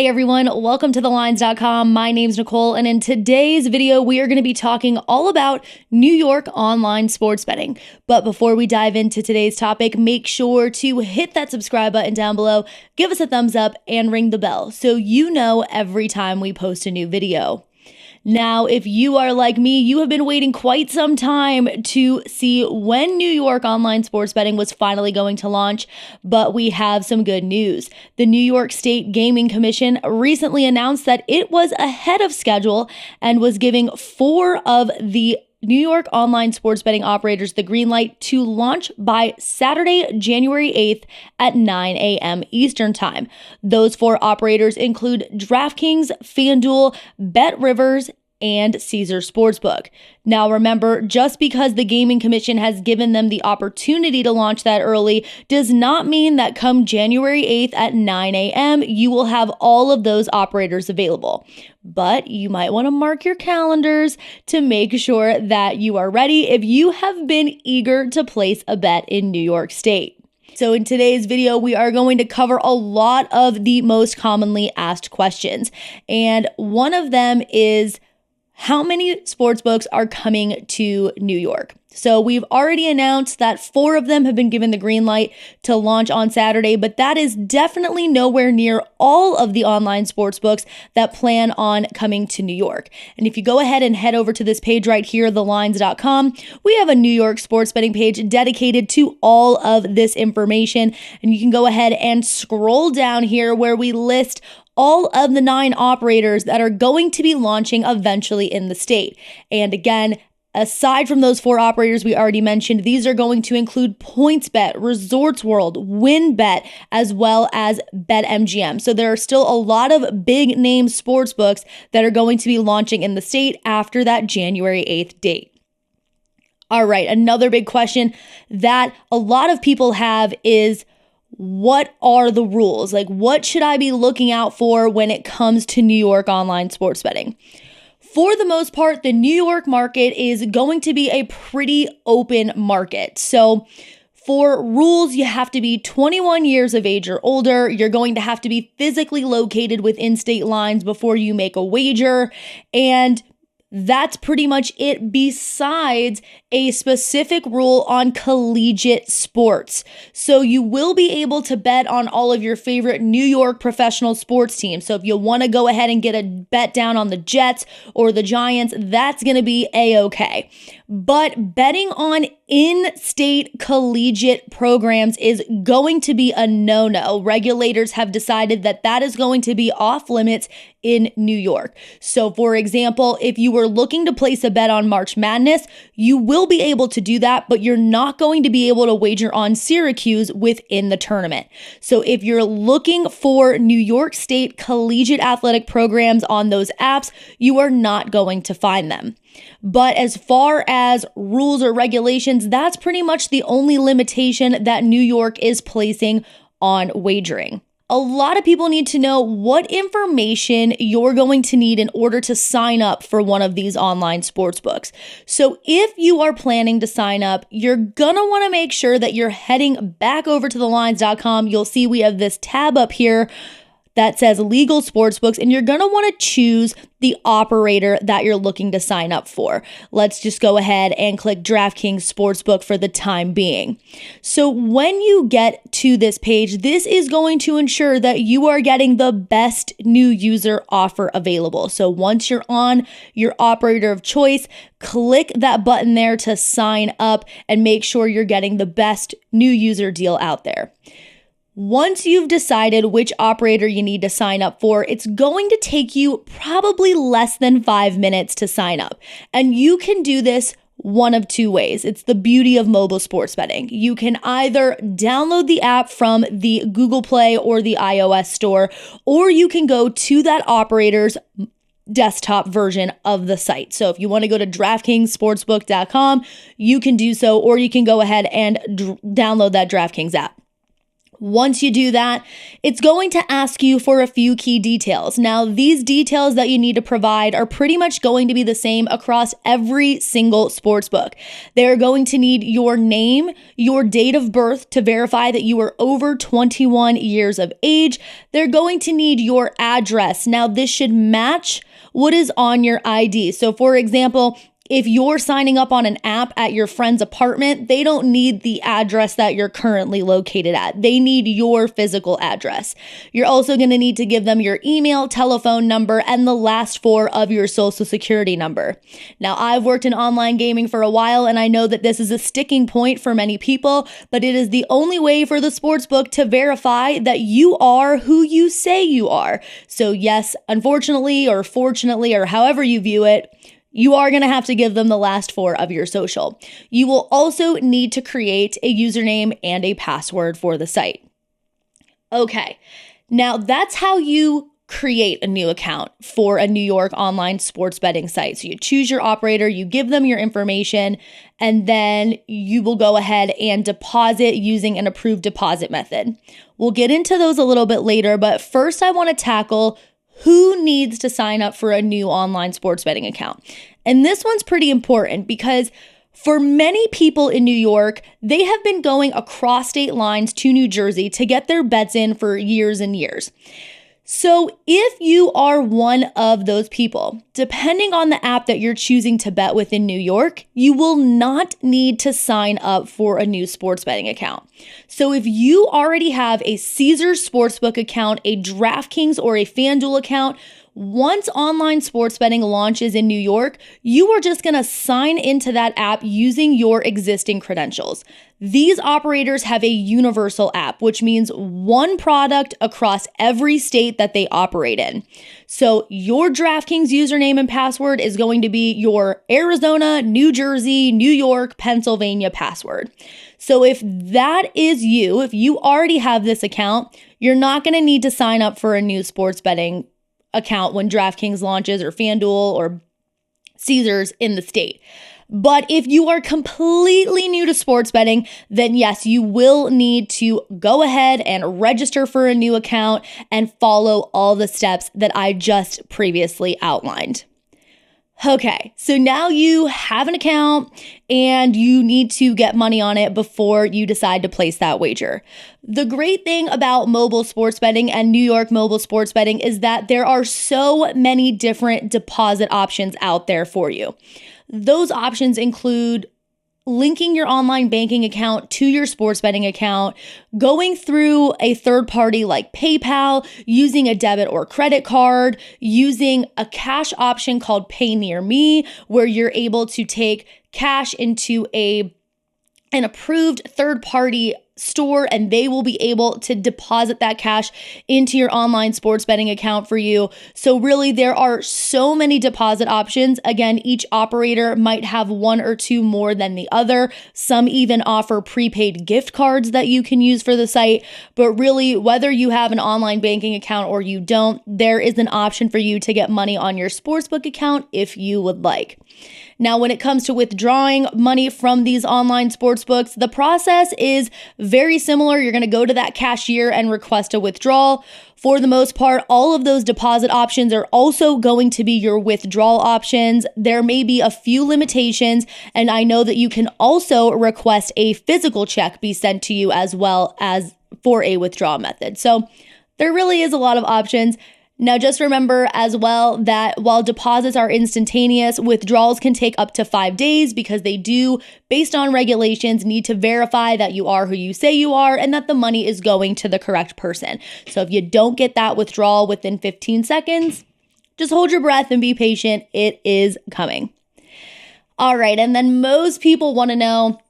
Hey everyone, welcome to thelines.com. My name's Nicole, and in today's video, we are going to be talking all about New York online sports betting. But before we dive into today's topic, make sure to hit that subscribe button down below, give us a thumbs up, and ring the bell so you know every time we post a new video. Now, if you are like me, you have been waiting quite some time to see when New York online sports betting was finally going to launch, but we have some good news. The New York State Gaming Commission recently announced that it was ahead of schedule and was giving 4 of the New York online sports betting operators the green light to launch by Saturday, January 8th at 9 a.m. Eastern Time. Those 4 operators include DraftKings, FanDuel, BetRivers, and Caesars Sportsbook. Now remember, just because the Gaming Commission has given them the opportunity to launch that early does not mean that come January 8th at 9 a.m. you will have all of those operators available. But you might want to mark your calendars to make sure that you are ready if you have been eager to place a bet in New York State. So in today's video, we are going to cover a lot of the most commonly asked questions. And one of them is, how many sportsbooks are coming to New York? So we've already announced that 4 of them have been given the green light to launch on Saturday, but that is definitely nowhere near all of the online sportsbooks that plan on coming to New York. And if you go ahead and head over to this page right here, thelines.com, we have a New York sports betting page dedicated to all of this information. And you can go ahead and scroll down here where we list all of the 9 operators that are going to be launching eventually in the state. And again, aside from those 4 operators we already mentioned, these are going to include PointsBet, Resorts World, WynnBET, as well as BetMGM. So there are still a lot of big name sportsbooks that are going to be launching in the state after that January 8th date. All right, another big question that a lot of people have is, what are the rules? Like, what should I be looking out for when it comes to New York online sports betting? For the most part, the New York market is going to be a pretty open market. So for rules, you have to be 21 years of age or older. You're going to have to be physically located within state lines before you make a wager. And that's pretty much it, besides a specific rule on collegiate sports. So you will be able to bet on all of your favorite New York professional sports teams. So if you want to go ahead and get a bet down on the Jets or the Giants, that's going to be a-okay. But betting on in-state collegiate programs is going to be a no-no. Regulators have decided that that is going to be off limits in New York. So for example, if you were looking to place a bet on March Madness, you will be able to do that, but you're not going to be able to wager on Syracuse within the tournament. So if you're looking for New York State collegiate athletic programs on those apps, you are not going to find them. But as far as rules or regulations, that's pretty much the only limitation that New York is placing on wagering. A lot of people need to know what information you're going to need in order to sign up for one of these online sportsbooks. So if you are planning to sign up, you're gonna wanna make sure that you're heading back over to thelines.com. You'll see we have this tab up here that says legal sportsbooks, and you're going to want to choose the operator that you're looking to sign up for. Let's just go ahead and click DraftKings Sportsbook for the time being. So when you get to this page, this is going to ensure that you are getting the best new user offer available. So once you're on your operator of choice, click that button there to sign up and make sure you're getting the best new user deal out there. Once you've decided which operator you need to sign up for, it's going to take you probably less than 5 minutes to sign up. And you can do this one of 2 ways. It's the beauty of mobile sports betting. You can either download the app from the Google Play or the iOS store, or you can go to that operator's desktop version of the site. So if you want to go to DraftKingsSportsbook.com, you can do so, or you can go ahead and download that DraftKings app. Once you do that, it's going to ask you for a few key details. Now, these details that you need to provide are pretty much going to be the same across every single sportsbook. They're going to need your name, your date of birth to verify that you are over 21 years of age. They're going to need your address. Now, this should match what is on your ID. So, for example, if you're signing up on an app at your friend's apartment, they don't need the address that you're currently located at. They need your physical address. You're also going to need to give them your email, telephone number, and the last four of your social security number. Now, I've worked in online gaming for a while, and I know that this is a sticking point for many people, but it is the only way for the sportsbook to verify that you are who you say you are. So yes, unfortunately or fortunately, or however you view it, you are going to have to give them the last four of your social. You will also need to create a username and a password for the site. Okay, now that's how you create a new account for a New York online sports betting site. So you choose your operator, you give them your information, and then you will go ahead and deposit using an approved deposit method. We'll get into those a little bit later, but first I want to tackle who needs to sign up for a new online sports betting account. And this one's pretty important because for many people in New York, they have been going across state lines to New Jersey to get their bets in for years and years. So if you are one of those people, depending on the app that you're choosing to bet with in New York, you will not need to sign up for a new sports betting account. So if you already have a Caesars Sportsbook account, a DraftKings, or a FanDuel account, once online sports betting launches in New York, you are just going to sign into that app using your existing credentials. These operators have a universal app, which means one product across every state that they operate in. So your DraftKings username and password is going to be your Arizona, New Jersey, New York, Pennsylvania password. So if that is you, if you already have this account, you're not going to need to sign up for a new sports betting account when DraftKings launches or FanDuel or Caesars in the state. But if you are completely new to sports betting, then yes, you will need to go ahead and register for a new account and follow all the steps that I just previously outlined. Okay, so now you have an account and you need to get money on it before you decide to place that wager. The great thing about mobile sports betting and New York mobile sports betting is that there are so many different deposit options out there for you. Those options include linking your online banking account to your sports betting account, going through a third party like PayPal, using a debit or credit card, using a cash option called Pay Near Me, where you're able to take cash into an approved third party store and they will be able to deposit that cash into your online sports betting account for you. So really there are so many deposit options. Again, each operator might have one or two more than the other. Some even offer prepaid gift cards that you can use for the site. But really, whether you have an online banking account or you don't, there is an option for you to get money on your sportsbook account if you would like. Now, when it comes to withdrawing money from these online sports books, the process is very similar. You're going to go to that cashier and request a withdrawal. For the most part, all of those deposit options are also going to be your withdrawal options. There may be a few limitations, and I know that you can also request a physical check be sent to you as well as for a withdrawal method. So there really is a lot of options. Now, just remember as well that while deposits are instantaneous, withdrawals can take up to 5 days because they do, based on regulations, need to verify that you are who you say you are and that the money is going to the correct person. So if you don't get that withdrawal within 15 seconds, just hold your breath and be patient. It is coming. All right, and then most people want to know,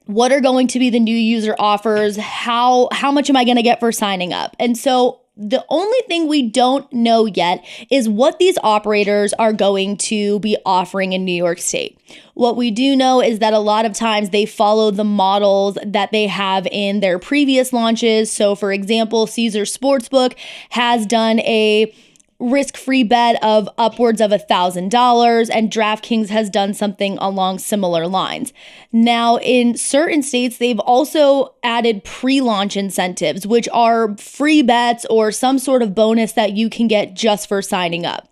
what are going to be the new user offers? How much am I going to get for signing up? And so the only thing we don't know yet is what these operators are going to be offering in New York State. What we do know is that a lot of times they follow the models that they have in their previous launches. So for example, Caesars Sportsbook has done a risk-free bet of upwards of $1,000, and DraftKings has done something along similar lines. Now, in certain states, they've also added pre-launch incentives, which are free bets or some sort of bonus that you can get just for signing up.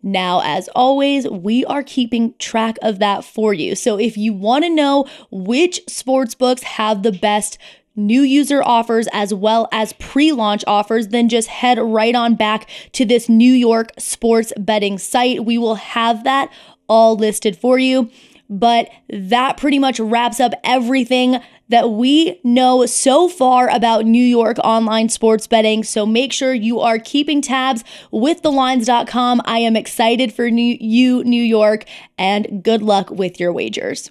Now, as always, we are keeping track of that for you. So if you want to know which sportsbooks have the best new user offers as well as pre-launch offers, then just head right on back to this New York sports betting site. We will have that all listed for you. But that pretty much wraps up everything that we know so far about New York online sports betting. So make sure you are keeping tabs with thelines.com. I am excited for you, New York, and good luck with your wagers.